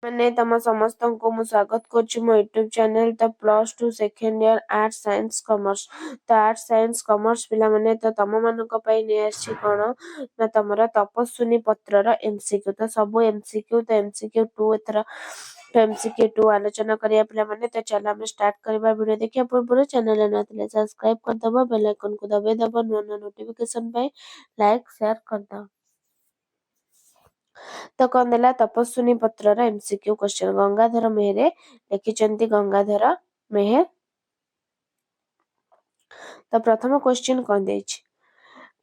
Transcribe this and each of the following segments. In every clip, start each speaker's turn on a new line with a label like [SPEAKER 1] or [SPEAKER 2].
[SPEAKER 1] ମାନେ ତମ ସମସ୍ତଙ୍କୁ ମୁଁ ସ୍ୱାଗତ କରୁଛି ମୋ ୟୁଟ୍ୟୁବ ଚ୍ୟାନେଲ ତ +2 second year arts science commerce. ତ ଆର୍ଟ୍ସ ସାଇନ୍ସ କମର୍ସ ପିଲାମାନେ ତ ତମମାନଙ୍କ ପାଇଁ ନେଇ ଆସିଛି କଣ ନା ତମର ତପସ୍ୱିନୀ ପତ୍ରର MCQ। ତ ସବୁ MCQ ତ MCQ 2 ଏଥର MCQ 2 ଆଲୋଚନା କରିବା ପିଲାମାନେ। ତ ଚାଲ ଆମେ ଷ୍ଟାର୍ଟ କରିବା। ଭିଡ଼ିଓ ଦେଖିବା ପୂର୍ବରୁ ଚ୍ୟାନେଲରେ ନଥିଲେ ସବସ୍କ୍ରାଇବ କରିଦେବ, ବେଲ୍ ଆଇକନକୁ ଦବାଇ ଦେବ ନୂଆ ନୂଆ ନୋଟିଫିକେସନ ପାଇଁ, ଲାଇକ୍ ସେୟାର କରିଦେବ। ତ କଣ ଦେଲା ତପସ୍ୱିନୀ ପତ୍ରର MCQ କ୍ୱେଶ୍ଚନ। ଗଙ୍ଗାଧର ମେହେର ଲେଖିଛନ୍ତି ଗଙ୍ଗାଧର ମେହେର। ତ ପ୍ରଥମ କ୍ୱେଶ୍ଚନ କଣ ଦେଇଛି,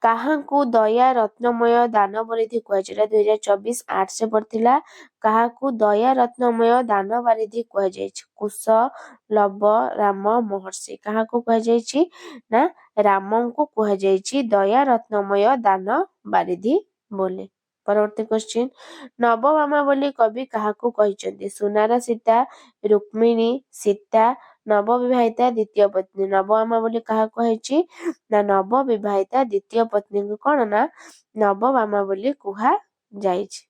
[SPEAKER 1] କାହାକୁ ଦୟା ରତ୍ନମୟ ଦାନବାରିଧି କୁହାଯାଏ? ଏଇଟା 2024 ଆର୍ଟ୍ସରେ ପଡିଥିଲା। କାହାକୁ ଦୟା ରତ୍ନମୟ ଦାନବାରିଧି କୁହାଯାଇଛି? କୁଶ, ଲବ, ରାମ, ମହର୍ଷି। କାହାକୁ କୁହାଯାଇଛି ନା ରାମଙ୍କୁ କୁହାଯାଇଛି ଦୟା ରତ୍ନମୟ ଦାନବାରିଧି ବୋଲି। ପରବର୍ତ୍ତୀ କ୍ୱେଶ୍ଚନ, ନବଭାମା ବୋଲି କବି କାହାକୁ କହିଛନ୍ତି? ସୁନାର ସୀତା, ରୁକ୍ମିଣୀ, ସୀତା, ନବବିବାହିତା ଦ୍ୱିତୀୟ ପତ୍ନୀ। ନବଭାମା ବୋଲି କାହାକୁ କୁହାଯାଇଛି ନା ନବବିବାହିତା ଦ୍ୱିତୀୟ ପତ୍ନୀଙ୍କୁ କଣ ନା ନବଭାମା ବୋଲି କୁହାଯାଇଛି।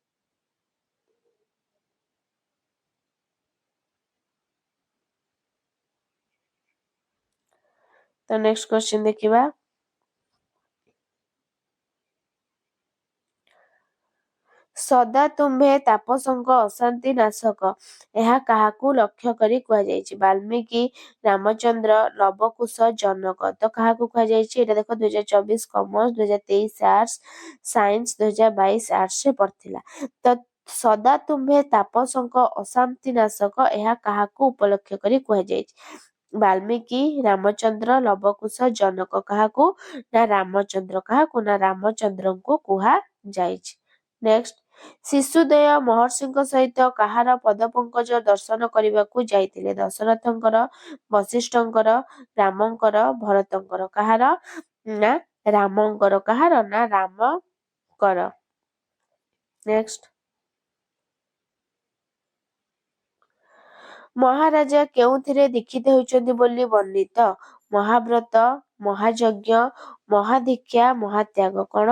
[SPEAKER 1] ତ ନେକ୍ସଟ କ୍ୱେଶ୍ଚନ ଦେଖିବା, ସଦା ତୁମ୍ଭେ ତାପସଙ୍କ ଅଶାନ୍ତି ନାଶକ, ଏହା କାହାକୁ ଲକ୍ଷ୍ୟ କରି କୁହାଯାଇଛି? ବାଲ୍ମୀକି, ରାମଚନ୍ଦ୍ର, ଲବକୁଶ, ଜନକ। ତ କାହାକୁ କୁହାଯାଇଛି? ଏଇଟା ଦେଖ 2024 କମର୍ସ, 2023 ଆର୍ଟ୍ସ ସାଇନ୍ସ, 2022 ଆର୍ଟ୍ସରେ ପଡିଥିଲା। ତ ସଦା ତୁମ୍ଭେ ତାପସଙ୍କ ଅଶାନ୍ତି ନାଶକ ଏହା କାହାକୁ ଉପଲକ୍ଷ୍ୟ କରି କୁହାଯାଇଛି? ବାଲ୍ମୀକି, ରାମଚନ୍ଦ୍ର, ଲବକୁଶ, ଜନକ। କାହାକୁ ନା ରାମଚନ୍ଦ୍ର। କାହାକୁ ନା ରାମଚନ୍ଦ୍ରଙ୍କୁ କୁହାଯାଇଛି। ନେକ୍ସଟ, ଶିଶୁଦେୟ ମହର୍ଷିଙ୍କ ସହିତ କାହାର ପଦପଙ୍କଜ ଦର୍ଶନ କରିବାକୁ ଯାଇଥିଲେ? ଦଶରଥଙ୍କର, ବଶିଷ୍ଠଙ୍କର, ରାମଙ୍କର, ଭରତଙ୍କର। କାହାର ନା ରାମଙ୍କର। କାହାର ନା ରାମଙ୍କର। ନେକ୍ସଟ, ମହାରାଜା କେଉଁଥିରେ ଦୀକ୍ଷିତ ହୋଇଛନ୍ତି ବୋଲି ବର୍ଣ୍ଣିତ? ମହାବ୍ରତ, ମହାଯଜ୍ଞ, ମହାଦୀକ୍ଷା, ମହାତ୍ୟାଗ। କଣ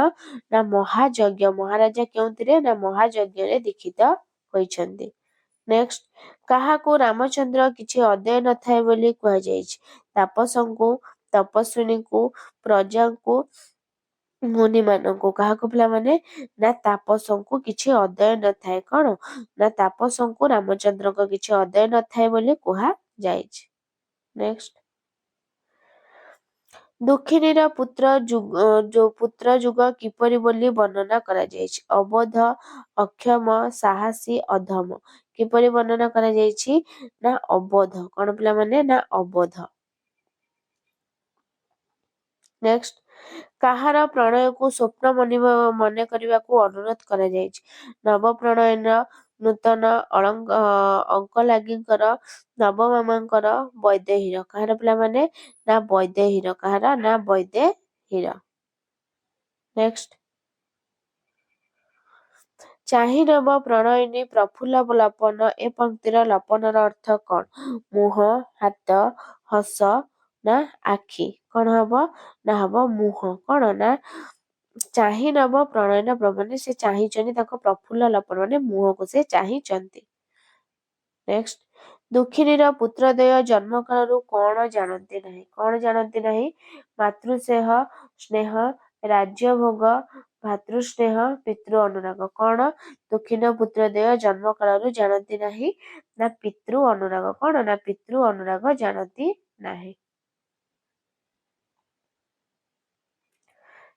[SPEAKER 1] ନା ମହାଯଜ୍ଞ। ମହାରାଜା କେଉଁଥିରେ ନା ମହାଯଜ୍ଞରେ ଦୀକ୍ଷିତ ହୋଇଛନ୍ତି। ନେକ୍ସଟ, କାହାକୁ ରାମଚନ୍ଦ୍ର କିଛି ଅଧ୍ୟାୟ ନଥାଏ ବୋଲି କୁହାଯାଇଛି? ତାପସଙ୍କୁ, ତପସ୍ୱିନୀଙ୍କୁ, ପ୍ରଜାଙ୍କୁ, ମୁନିମାନଙ୍କୁ। କାହାକୁ ପିଲାମାନେ ନା ତାପସଙ୍କୁ କିଛି ଅଧ୍ୟାୟ ନଥାଏ। କଣ ନା ତାପସଙ୍କୁ ରାମଚନ୍ଦ୍ରଙ୍କ କିଛି ଅଧ୍ୟାୟ ନଥାଏ ବୋଲି କୁହାଯାଇଛି। ନେକ୍ସଟ, ଦୁଃଖିନୀର ପୁତ୍ର ଯୁଗ କିପରି ବୋଲି ବର୍ଣ୍ଣନା କରାଯାଇଛି? ଅବୋଧ, ଅକ୍ଷମ, ସାହସୀ, ଅଧମ। କିପରି ବର୍ଣ୍ଣନା କରାଯାଇଛି ନା ଅବୋଧ। କଣ ପିଲାମାନେ ନା ଅବୋଧ। ନେକ୍ସଟ, କାହାର ପ୍ରଣୟକୁ ସ୍ୱପ୍ନ ମନେ କରିବାକୁ ଅନୁରୋଧ କରାଯାଇଛି? ନବପ୍ରଣୟନ, ନୂତନ ଅଙ୍କଲାଗୀଙ୍କର, ନବମାମାଙ୍କର, ବୈଦେହୀର। କାହାର ପିଲାମାନେ ନା ବୈଦେହୀର। କାହାର ନା ବୈଦେହୀର। ନେକ୍ସଟ, ଚାହିଁ ନବ ପ୍ରଣୟିନୀ ପ୍ରଫୁଲ୍ଲ ଲପନ, ଏ ପଂକ୍ତିର ଲପନର ଅର୍ଥ କଣ? ମୁହଁ, ହାତ, ହସ ନା ଆଖି। କଣ ହବ ନା ହବ ମୁହଁ। କଣ ନା ଚାହିଁ ନବ ପ୍ରଣୟନ ମାନେ ସେ ଚାହିଁଛନ୍ତି ତାଙ୍କ ପ୍ରଫୁଲ୍ଲ ଲପନ ମାନେ ମୁହଁକୁ ସେ ଚାହିଁଛନ୍ତି। ନେକ୍ସଟ, ଦୁଃଖିନୀର ପୁତ୍ରଦ୍ୱୟ ଜନ୍ମକାଳରୁ କଣ ଜାଣନ୍ତି ନାହିଁ? କଣ ଜାଣନ୍ତି ନାହିଁ? ସ୍ନେହ, ରାଜ୍ୟଭୋଗ, ଭାତୃସ୍ନେହ, ପିତୃ ଅନୁରାଗ। କଣ ଦୁଃଖିନ ପୁତ୍ରଦ୍ୱୟ ଜନ୍ମ କାଳରୁ ଜାଣନ୍ତି ନାହିଁ ନା ପିତୃ ଅନୁରାଗ। କଣ ନା ପିତୃ ଅନୁରାଗ ଜାଣନ୍ତି ନାହିଁ।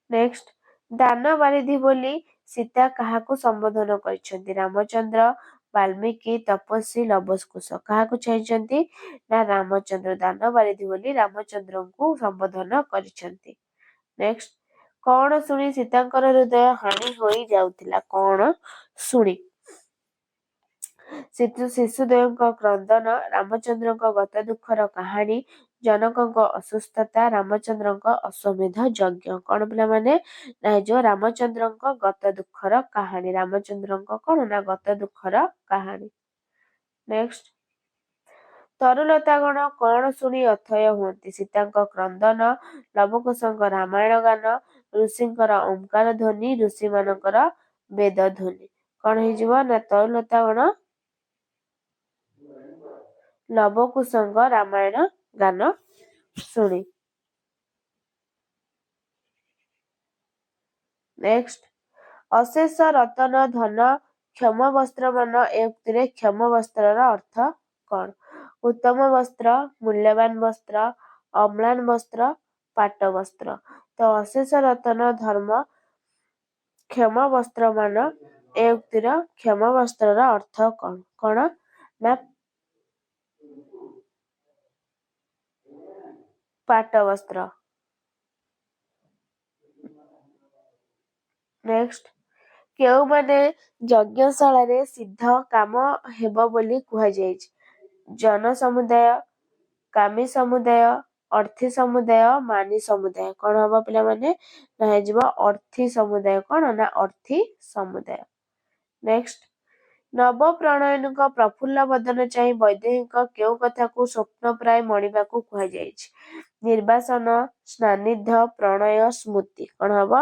[SPEAKER 1] ନେକ୍ସଟ, ଦାନବାରିଧି ବୋଲି ସୀତା କାହାକୁ ସମ୍ବୋଧନ କରିଛନ୍ତି? ରାମଚନ୍ଦ୍ର, ବାଲ୍ମୀକି, ତପସ୍ୱୀ, ଲବକୁଶ। କାହାକୁ ଚାହିଁଛନ୍ତି ନା ରାମଚନ୍ଦ୍ର। ଦାନବାରିଧି ବୋଲି ରାମଚନ୍ଦ୍ରଙ୍କୁ ସମ୍ବୋଧନ କରିଛନ୍ତି। ନେକ୍ସଟ, କଣ ଶୁଣି ସୀତାଙ୍କର ହୃଦୟ ହାନି ହୋଇ ଯାଉଥିଲା? କଣ ଶୁଣି? ଶିଶୁଦେୟଙ୍କ କ୍ରନ୍ଦନ, ରାମଚନ୍ଦ୍ରଙ୍କ ଗତ ଦୁଃଖର କାହାଣୀ, ଜନକଙ୍କ ଅସୁସ୍ଥତା, ରାମଚନ୍ଦ୍ରଙ୍କ ଅଶ୍ୱମେଧ ଯଜ୍ଞ। କଣ ପିଲାମାନେ ନା ଯୋଉ ରାମଚନ୍ଦ୍ରଙ୍କ ଗତ ଦୁଃଖର କାହାଣୀ। ରାମଚନ୍ଦ୍ରଙ୍କ କଣ ନା ଗତ ଦୁଃଖର କାହାଣୀ। ନେକ୍ସଟ, ତରୁଲତାଗଣ କଣ ଶୁଣି ଅଥୟ ହୁଅନ୍ତି? ସୀତାଙ୍କ କ୍ରନ୍ଦନ, ଲବକୁଶଙ୍କ ରାମାୟଣ ଗାନ, ଋଷିଙ୍କର ଓଙ୍କାର ଧ୍ୱନି, ଋଷିମାନଙ୍କର ବେଦ ଧ୍ୱନି। କଣ ହେଇଯିବ ନା ତରୁଲତାଗଣ ଲବକୁଶଙ୍କ ରାମାୟଣ ଗାନ ଶୁଣି। ନେକ୍ସଟ, ଅଶେଷ ରତନ ଧନ କ୍ଷମ ବସ୍ତ୍ରମାନ ଏ ଉକ୍ତିରେ କ୍ଷମ ବସ୍ତ୍ରର ଅର୍ଥ କଣ? ଉତ୍ତମ ବସ୍ତ୍ର, ମୂଲ୍ୟବାନ ବସ୍ତ୍ର, ଅମ୍ଳାନ ବସ୍ତ୍ର, ପାଟ ବସ୍ତ୍ର। ତ ଅଶେଷ ରତନ ଧର୍ମ କ୍ଷମ ବସ୍ତ୍ରମାନ ଏ ଉକ୍ତିର କ୍ଷମ ବସ୍ତ୍ରର ଅର୍ଥ କଣ? କଣ ନା ପାଟ ବସ୍ତ୍ର। ନେକ୍ସଟ, କେଉଁମାନେ ଯଜ୍ଞଶାଳାରେ ସିଦ୍ଧ କାମ ହେବ ବୋଲି କୁହାଯାଇଛି? ଜନ ସମୁଦାୟ, କାମୀ ସମୁଦାୟ, ଅର୍ଥୀ ସମୁଦାୟ, ମାନି ସମୁଦାୟ। କଣ ହବ ପିଲାମାନେ? ନା ହେଇଯିବ ଅର୍ଥୀ ସମୁଦାୟ। କଣ ନା ଅର୍ଥୀ ସମୁଦାୟ। ନେକ୍ସଟ, ନବ ପ୍ରଣୟନଙ୍କ ପ୍ରଫୁଲ୍ଲ ବଦନ ଚାହିଁ ବୈଦେହୀଙ୍କ କେଉଁ କଥାକୁ ସ୍ୱପ୍ନ ପ୍ରାୟ ମଣିବାକୁ କୁହାଯାଇଛି? ନିର୍ବାସନ, ସ୍ନାନିଧ୍ୟ, ପ୍ରଣୟ, ସ୍ମୃତି। କଣ ହବ?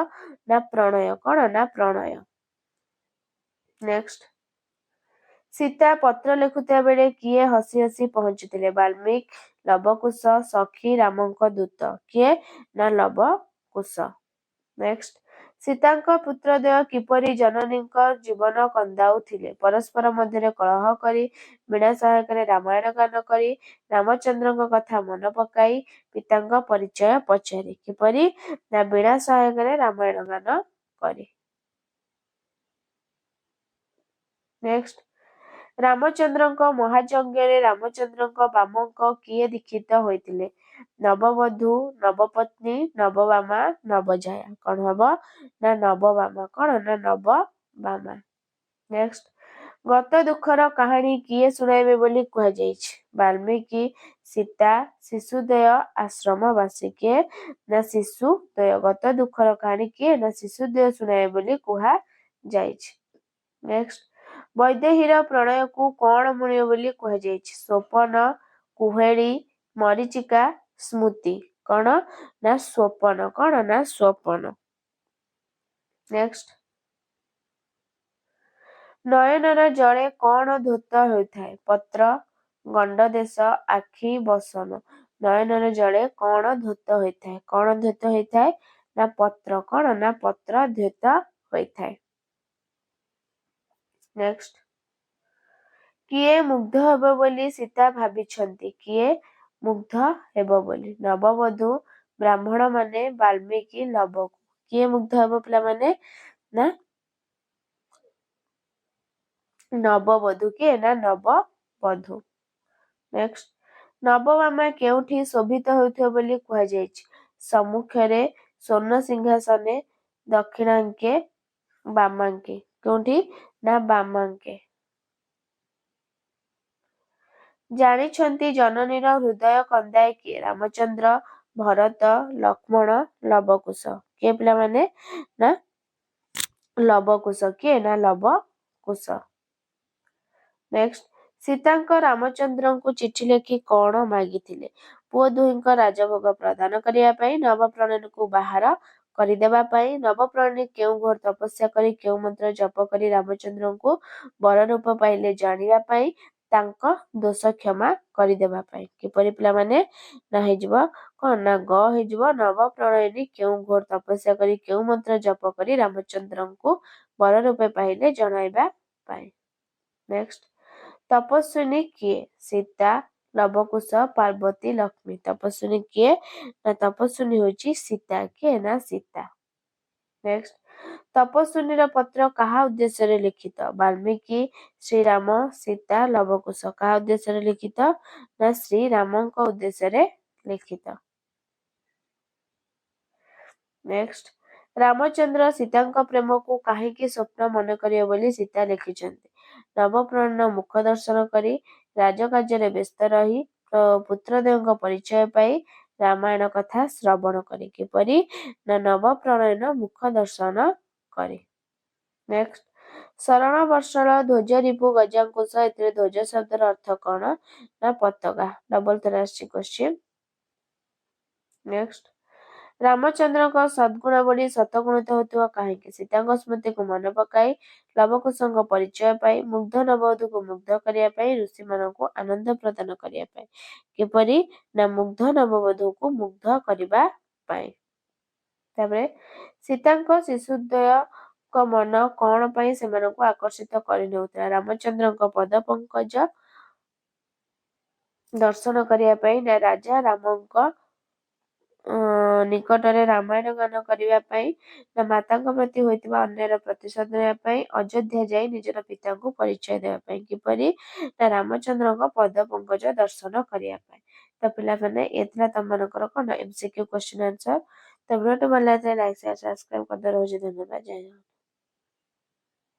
[SPEAKER 1] ନା ପ୍ରଣୟ। କଣ ନା ପ୍ରଣୟ। ନେକ୍ସଟ, ସୀତା ପତ୍ର ଲେଖୁଥିବା ବେଳେ କିଏ ହସି ହସି ପହଞ୍ଚୁଥିଲେ? ବାଲ୍ମୀକି, ଲବକୁଶ, ସଖୀ, ରାମଙ୍କ ଦୂତ। କିଏ? ନା ଲବକୁଶ। ନେକ୍ସଟ, ସୀତାଙ୍କ ପୁତ୍ରଦ୍ୱୟ କିପରି ଜନନୀଙ୍କ ଜୀବନ କନ୍ଦାଉଥିଲେ? ପରସ୍ପର ମଧ୍ୟରେ କଳହ କରି, ବୀଣା ସହାୟକରେ ରାମାୟଣ ଗାନ କରି, ରାମଚନ୍ଦ୍ରଙ୍କ କଥା ମନେ ପକାଇ, ପିତାଙ୍କ ପରିଚୟ ପଚାରି। କିପରି? ନା ବୀଣା ସହାୟକରେ ରାମାୟଣ ଗାନ କରି। ନେକ୍ସଟ, ରାମଚନ୍ଦ୍ରଙ୍କ ମହାଯଜ୍ଞରେ ରାମଚନ୍ଦ୍ରଙ୍କ ବାମଙ୍କ କିଏ ଦୀକ୍ଷିତ ହୋଇଥିଲେ? ନବବଧୂ, ନବପତ୍ନୀ, ନବବାମା, ନବଜାୟା। କଣ ହବ? ନା ନବବାମା। କଣ ନା ନବବାମା। ନେକ୍ସଟ, ଗତ ଦୁଃଖର କାହାଣୀ କିଏ ଶୁଣାଇବେ ବୋଲି କୁହାଯାଇଛି? ବାଲ୍ମୀକି, ସୀତା, ଶିଶୁଦ୍ୱୟ, ଆଶ୍ରମବାସୀ। କିଏ? ନା ଶିଶୁଦ୍ୱୟ। ଗତ ଦୁଃଖର କାହାଣୀ କିଏ? ନା ଶିଶୁଦ୍ୱୟ ଶୁଣାଇବେ ବୋଲି କୁହାଯାଇଛି। ନେକ୍ସଟ, ବୈଦେହୀର ପ୍ରଣୟକୁ କଣ ମୂଲ୍ୟ ବୋଲି କୁହାଯାଇଛି? ସ୍ୱପନ, କୁହେଳି, ମରୀଚିକା, ସ୍ମୃତି। କଣ ନା ସ୍ୱପନ। କଣ ନା ସ୍ୱପନ। ନେକ୍ସଟ, ନୟନର ଜଳେ କଣ ଧୌତ ହୋଇଥାଏ? ପତ୍ର, ଗଣ୍ଡଦେଶ, ଆଖି, ବସନ। ନୟନର ଜଳେ କଣ ଧୌତ ହୋଇଥାଏ? କଣ ଧୌତ ହୋଇଥାଏ? ନା ପତ୍ର। କଣ ନା ପତ୍ର ଧୌତ ହୋଇଥାଏ। ନେକ୍ସଟ, କିଏ ମୁଗ୍ଧ ହେବ ବୋଲି ସୀତା ଭାବିଛନ୍ତି? କିଏ ମୁଗ୍ଧ ହେବ ବୋଲି? ନବବଧୂ, ବ୍ରାହ୍ମଣମାନେ, ବାଲ୍ମୀକି, ଲବକୁ। କିଏ ମୁଗ୍ଧ ହେବ ପିଲାମାନେ? ନା ନବବଧୂ। କିଏ? ନା ନବବଧୂ। ନେକ୍ସଟ, ନବବାମା କେଉଁଠି ଶୋଭିତ ହେଉଥିବ ବୋଲି କୁହାଯାଇଛି? ସମ୍ମୁଖରେ, ସ୍ୱର୍ଣ୍ଣ ସିଂହାସନେ, ଦକ୍ଷିଣାଙ୍କେ, ବାମାଙ୍କେ। କେଉଁଠି? ନା ବାମାଙ୍କେ। ଜାଣିଛନ୍ତି ଜନନୀର ହୃଦୟ କନ୍ଦାଏ କିଏ? ରାମଚନ୍ଦ୍ର, ଭରତ, ଲକ୍ଷ୍ମଣ, ଲବକୁଶ। କିଏ ପିଲାମାନେ? ନା ଲବକୁଶ। କିଏ? ନା ଲବକୁଶ। ନେକ୍ସଟ, ସୀତାଙ୍କ ରାମଚନ୍ଦ୍ରଙ୍କୁ ଚିଠି ଲେଖି କଣ ମାଗିଥିଲେ? ପୁଅ ଦୁହିଁଙ୍କ ରାଜଭୋଗ ପ୍ରଦାନ କରିବା ପାଇଁ, ନବପ୍ରଣୟନକୁ ବାହାର କରିଦେବା ପାଇଁ, ନବପ୍ରଣୟନୀ କେଉଁ ଘୋର ତପସ୍ୟା କରି କେଉଁ ମନ୍ତ୍ର ଜପ କରି ରାମଚନ୍ଦ୍ରଙ୍କୁ ବର ରୂପ ପାଇଲେ ଜାଣିବା ପାଇଁ, ତାଙ୍କ ଦୋଷ କ୍ଷମା କରିଦେବା ପାଇଁ। କିପରି ପିଲାମାନେ? ନା ହେଇଯିବ କଣ ନା ଗ ହେଇଯିବ ନବପ୍ରଣୟନୀ କେଉଁ ଘୋର ତପସ୍ୟା କରି କେଉଁ ମନ୍ତ୍ର ଜପ କରି ରାମଚନ୍ଦ୍ରଙ୍କୁ ବର ରୂପେ ପାଇଲେ ଜଣାଇବା ପାଇଁ। ନେକ୍ସଟ, ତପସ୍ୱିନୀ କିଏ? ସୀତା, ଲବକୁଶ, ପାର୍ବତୀ, ଲକ୍ଷ୍ମୀ। ତପସ୍ୱିନୀ କିଏ? ନା ତପସ୍ୱିନୀ ହେଉଛି ସୀତା। କିଏ? ନା ସୀତା। ନେକ୍ସଟ, ତପସ୍ୱିନୀର ପତ୍ର କାହା ଉଦ୍ଦେଶ୍ୟରେ ଲିଖିତ? ବାଲ୍ମୀକି, ଶ୍ରୀରାମ, ସୀତା, ଲବକୁଶ। କାହା ଉଦ୍ଦେଶ୍ୟରେ ଲିଖିତ? ନା ଶ୍ରୀରାମଙ୍କ ଉଦ୍ଦେଶ୍ୟରେ ଲିଖିତ। ନେକ୍ସଟ, ରାମଚନ୍ଦ୍ର ସୀତାଙ୍କ ପ୍ରେମକୁ କାହିଁକି ସ୍ୱପ୍ନ ମନେ କରିବେ ବୋଲି ସୀତା ଲେଖିଛନ୍ତି? ନବପ୍ରଣୟନ ମୁଖ ଦର୍ଶନ କରି, ରାଜକାର୍ଯ୍ୟରେ ବ୍ୟସ୍ତ ରହି, ପୁତ୍ରଦେବଙ୍କ ପରିଚୟ ପାଇ, ରାମାୟଣ କଥା ଶ୍ରବଣ କରି। କିପରି? ନା ନବପ୍ରଣୟନ ମୁଖ ଦର୍ଶନ କରି। ନେକ୍ସଟ, ଶରଣ ବର୍ଷଣ ଧ୍ୱଜ ରିପୁ ଗଜାଙ୍କୁଶ। ଏଥିରେ ଧ୍ୱଜ ଶବ୍ଦର ଅର୍ଥ କଣ? ନା ପତାକା। ଡବଲ ଥର ଆସିଛି କ୍ୱେଶ୍ଚିନ୍। ନେକ୍ସଟ, ରାମଚନ୍ଦ୍ରଙ୍କ ସଦ୍ଗୁଣାବଳୀ ଶତଗୁଣିତ ହେଉଥିବ କାହିଁକି? ସୀତାଙ୍କ ସ୍ମୃତିକୁ ମନେ ପକାଇ, ଲବକୁଶଙ୍କ ପରିଚୟ ପାଇ, ମୁଗ୍ଧ ନବବଧୂକୁ ମୁଗ୍ଧ କରିବା ପାଇଁ, ଋଷିମାନଙ୍କୁ ଆନନ୍ଦ ପ୍ରଦାନ କରିବା ପାଇଁ। କିପରି? ନା ମୁଗ୍ଧ ନବବଧୂକୁ ମୁଗ୍ଧ କରିବା ପାଇଁ। ତାପରେ ସୀତାଙ୍କ ଶିଶୁଦ୍ୱୟଙ୍କ ମନ କଣ ପାଇଁ ସେମାନଙ୍କୁ ଆକର୍ଷିତ କରିନେଉଥିଲା? ରାମଚନ୍ଦ୍ରଙ୍କ ପଦ ପଙ୍କଜ ଦର୍ଶନ କରିବା ପାଇଁ, ନା ରାଜା ରାମଙ୍କ ନିକଟରେ ରାମାୟଣ ଗାନ କରିବା ପାଇଁ, ନା ମାତାଙ୍କ ପ୍ରତି ହୋଇଥିବା ଅନ୍ୟାୟର ପ୍ରତିଶୋଧ ନେବା ପାଇଁ, ଅଯୋଧ୍ୟା ଯାଇ ନିଜର ପିତାଙ୍କୁ ପରିଚୟ ଦେବା ପାଇଁ। କିପରି? ନା ରାମଚନ୍ଦ୍ରଙ୍କ ପଦ ପଙ୍କଜ ଦର୍ଶନ କରିବା ପାଇଁ। ତ ପିଲାମାନେ ଏ ଥିଲା ତମମାନଙ୍କର କଣ MCQ କ୍ୱେଶ୍ଚିନ୍ ଆନ୍ସର। ତ ଭିଡ଼ିଓଟି ଭଲ ଲାଗିଥିଲେ ଲାଇକ୍ ସେୟାର ସବସ୍କ୍ରାଇବ କରିଦେବାର ରହୁଛି। ଧନ୍ୟବାଦ। ଜୟ ଜଗନ୍ନାଥ।